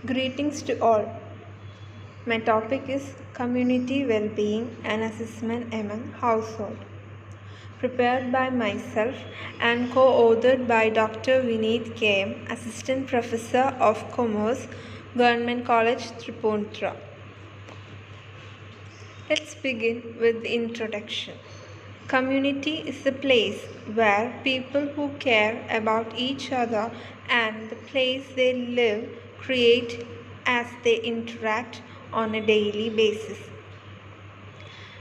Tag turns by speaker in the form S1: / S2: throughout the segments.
S1: Greetings to all. My topic is Community Well-Being and Assessment Among Household. Prepared by myself and co-authored by Dr. Vineet K.M., Assistant Professor of Commerce, Government College, Tripundra. Let's begin with the introduction. Community is the place where people who care about each other and the place they live create as they interact on a daily basis.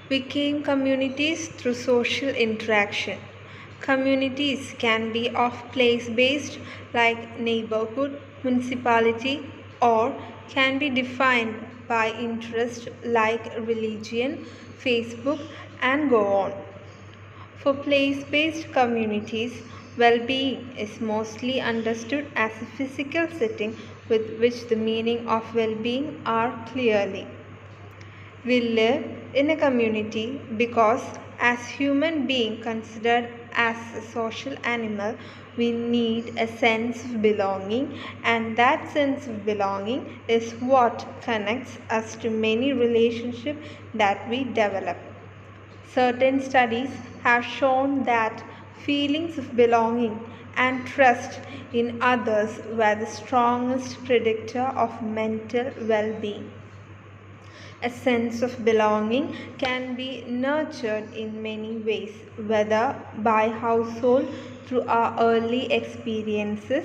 S1: We became communities through social interaction. Communities can be of place-based like neighborhood, municipality, or can be defined by interest like religion, Facebook, and go on. For place-based communities, well-being is mostly understood as a physical setting with which the meaning of well-being are clearly. We live in a community because as human being considered as a social animal, we need a sense of belonging, and that sense of belonging is what connects us to many relationships that we develop. Certain studies have shown that feelings of belonging and trust in others were the strongest predictor of mental well-being. A sense of belonging can be nurtured in many ways, whether by household through our early experiences,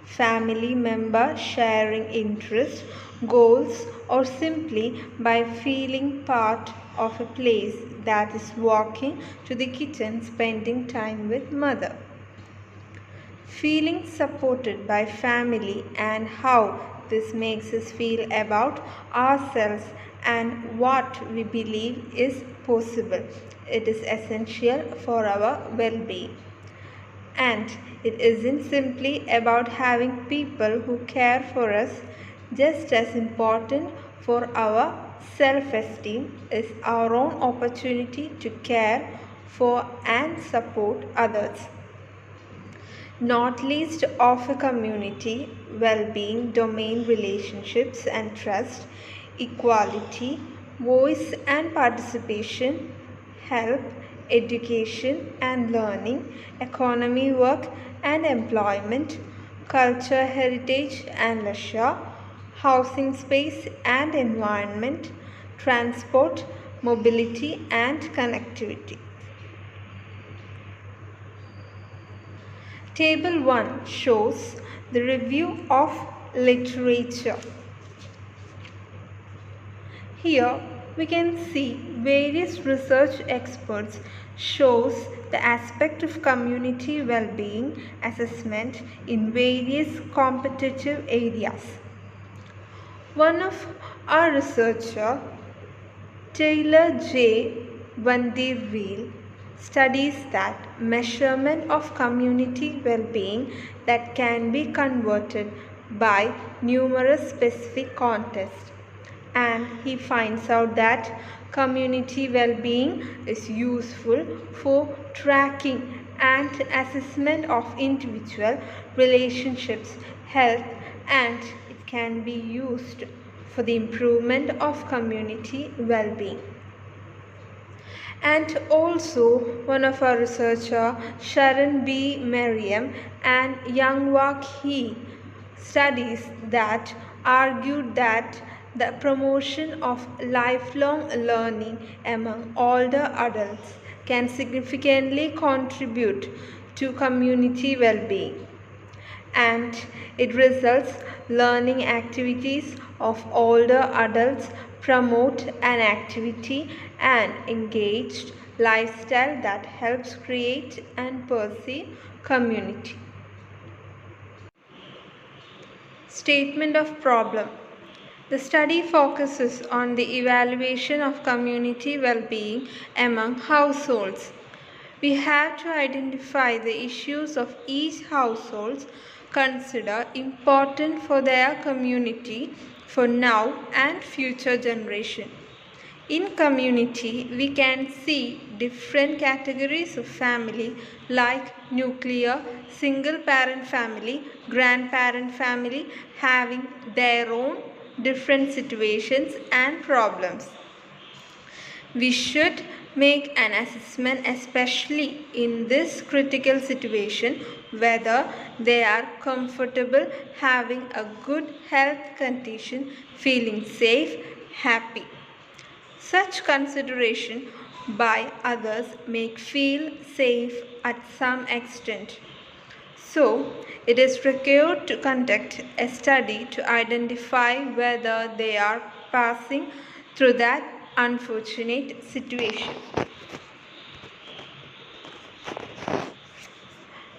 S1: family member sharing interests, goals, or simply by feeling part of a place, that is walking to the kitchen, spending time with mother. Feeling supported by family and how this makes us feel about ourselves and what we believe is possible. It is essential for our well-being. And it isn't simply about having people who care for us. Just as important for our self-esteem is our own opportunity to care for and support others. Not least of a community, well-being, domain relationships and trust, equality, voice and participation, health, education and learning, economy, work and employment, culture, heritage and leisure, housing space and environment, transport, mobility and connectivity. Table 1 shows the review of literature. Here we can see various research experts shows the aspect of community well-being assessment in various competitive areas. One of our researcher, Taylor J. Vanderweel, studies that measurement of community well-being that can be converted by numerous specific contests, and he finds out that community well-being is useful for tracking and assessment of individual relationships, health, and it can be used for the improvement of community well-being. And also one of our researcher, Sharon B. Merriam and Youngwak He, studies that argued that the promotion of lifelong learning among older adults can significantly contribute to community well-being, and it results learning activities of older adults promote an activity and engaged lifestyle that helps create and perceive community. Statement of problem. The study focuses on the evaluation of community well-being among households. We have to identify the issues of each household consider important for their community for now and future generation. In community, we can see different categories of family like nuclear, single parent family, grandparent family having their own different situations and problems. We should make an assessment, especially in this critical situation, whether they are comfortable having a good health condition, feeling safe, happy. Such consideration by others make feel safe at some extent. So, it is required to conduct a study to identify whether they are passing through that unfortunate situation.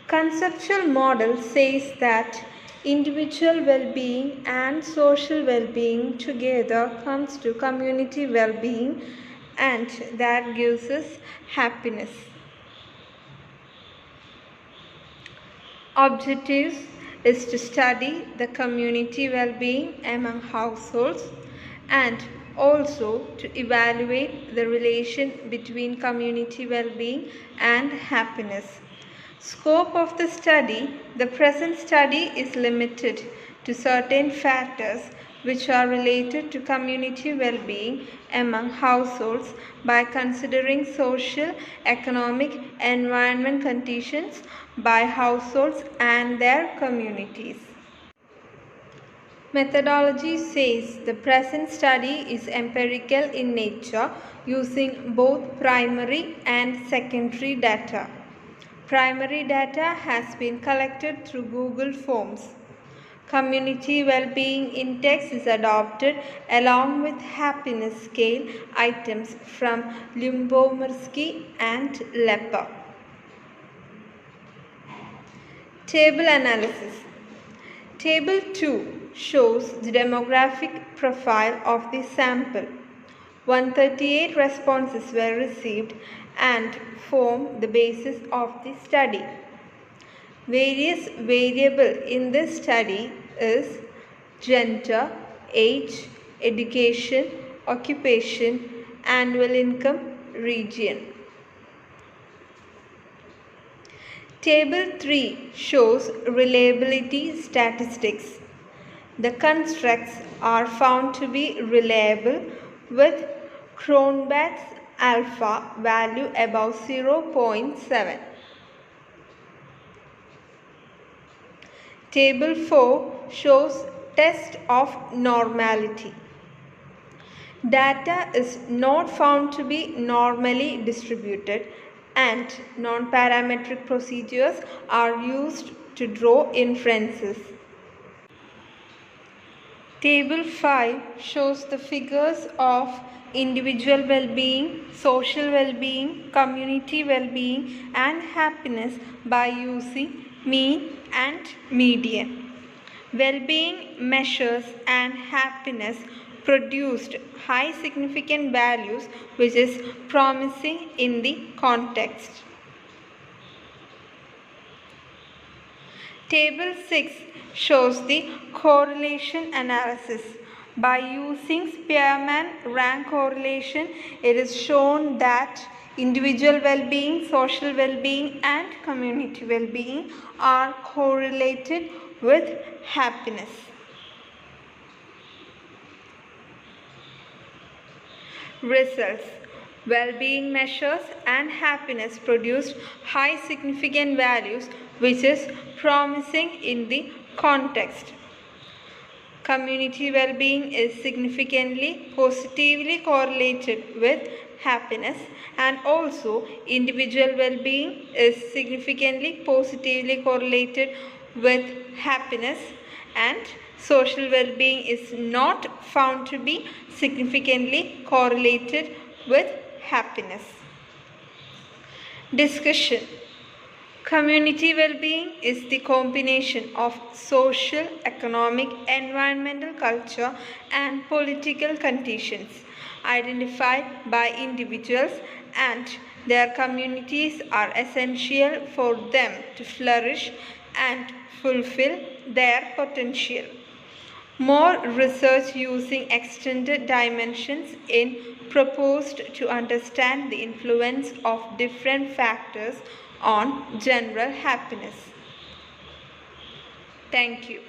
S1: Conceptual model says that individual well-being and social well-being together comes to community well-being, and that gives us happiness. Objectives is to study the community well-being among households and also to evaluate the relation between community well-being and happiness. Scope of the study: the present study is limited to certain factors which are related to community well-being among households by considering social, economic, environment conditions by households and their communities. Methodology says the present study is empirical in nature, using both primary and secondary data. Primary data has been collected through Google Forms. Community well-being index is adopted along with happiness scale items from Lyubomirsky and Lepper. Table analysis. Table 2 shows the demographic profile of the sample. 138 responses were received and form the basis of the study. Various variables in this study is gender, age, education, occupation, annual income, region. Table 3 shows reliability statistics. The constructs are found to be reliable with Cronbach's alpha value above 0.7. Table 4 shows test of normality. Data is not found to be normally distributed, and non-parametric procedures are used to draw inferences. Table 5 shows the figures of individual well-being, social well-being, community well-being, and happiness by using mean and median. Well-being measures and happiness produced high significant values, which is promising in the context. Table 6 shows the correlation analysis. By using Spearman rank correlation, it is shown that individual well-being, social well-being, and community well-being are correlated with happiness. Results: well-being measures and happiness produced high significant values, which is promising in the context. Community well-being is significantly positively correlated with happiness, and also individual well-being is significantly positively correlated with happiness, and social well-being is not found to be significantly correlated with happiness. Discussion. Community well-being is the combination of social, economic, environmental, culture, and political conditions identified by individuals, and their communities are essential for them to flourish and fulfill their potential. More research using extended dimensions is proposed to understand the influence of different factors on general happiness. Thank you.